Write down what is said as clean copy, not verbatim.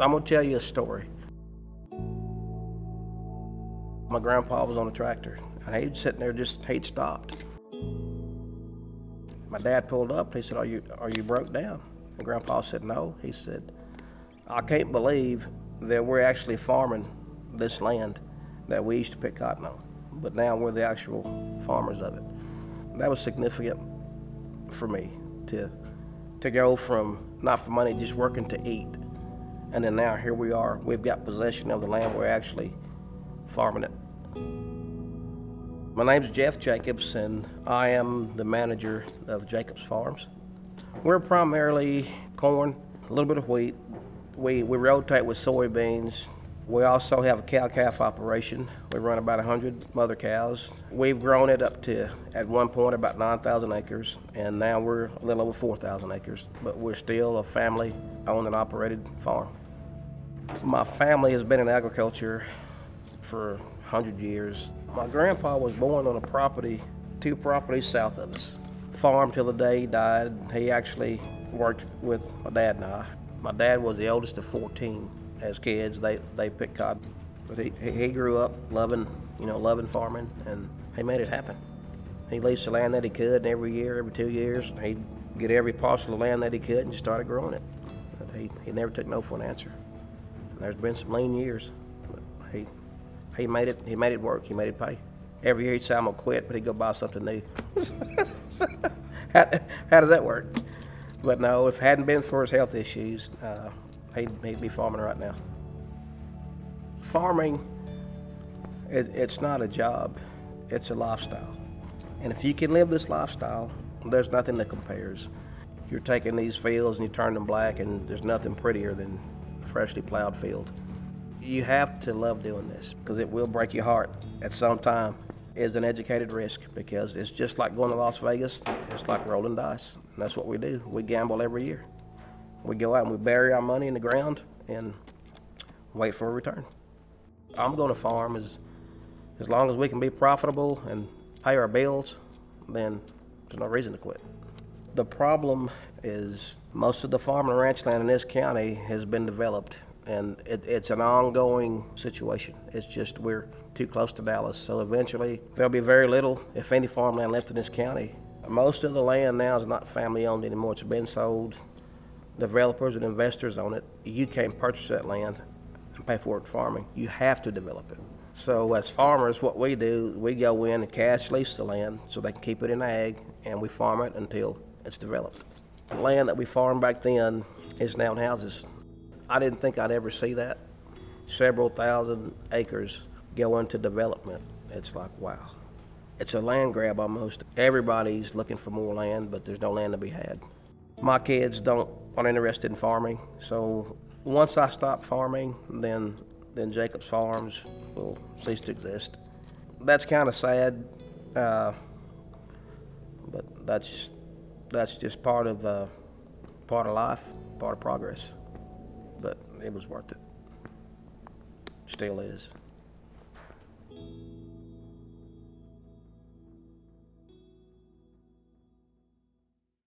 I'm gonna tell you a story. My grandpa was on a tractor, and he'd sitting there he'd stopped. My dad pulled up, and he said, are you broke down? And Grandpa said, no. He said, I can't believe that we're actually farming this land that we used to pick cotton on, but now we're the actual farmers of it. That was significant for me to go from not for money, just working to eat. And then now here we are, we've got possession of the land, we're actually farming it. My name's Jeff Jacobs, and I am the manager of Jacobs Farms. We're primarily corn, a little bit of wheat. We rotate with soybeans. We also have a cow-calf operation. We run about 100 mother cows. We've grown it up to, at one point, about 9,000 acres, and now we're a little over 4,000 acres, but we're still a family-owned and operated farm. My family has been in agriculture for 100 years. My grandpa was born on a property, 2 properties south of us. Farmed till the day he died. He actually worked with my dad and I. My dad was the oldest of 14. As kids, they picked cotton. But he grew up loving farming, and he made it happen. He leased the land that he could, and every year, every 2 years, he'd get every parcel of land that he could and just started growing it. But he never took no for an answer. And there's been some lean years, but he made it work. He made it pay. Every year he'd say, I'm gonna quit, but he'd go buy something new. How does that work? But no, if it hadn't been for his health issues, he'd be farming right now. Farming, it's not a job, it's a lifestyle. And if you can live this lifestyle, there's nothing that compares. You're taking these fields and you turn them black, and there's nothing prettier than a freshly plowed field. You have to love doing this, because it will break your heart at some time. It's an educated risk, because it's just like going to Las Vegas. It's like rolling dice, and that's what we do. We gamble every year. We go out and we bury our money in the ground and wait for a return. I'm going to farm as long as we can be profitable and pay our bills, then there's no reason to quit. The problem is most of the farm and ranch land in this county has been developed, and it's an ongoing situation. It's just we're too close to Dallas, so eventually there'll be very little, if any, farmland left in this county. Most of the land now is not family owned anymore. It's been sold. Developers and investors own it. You can't purchase that land and pay for it farming. You have to develop it. So as farmers, what we do, we go in and cash lease the land so they can keep it in ag, and we farm it until it's developed. The land that we farmed back then is now in houses. I didn't think I'd ever see that. Several thousand acres go into development. It's like, wow. It's a land grab almost. Everybody's looking for more land, but there's no land to be had. My kids aren't interested in farming, so once I stop farming, then Jacobs Farms will cease to exist. That's kind of sad, but that's just part of life, part of progress. But it was worth it. Still is.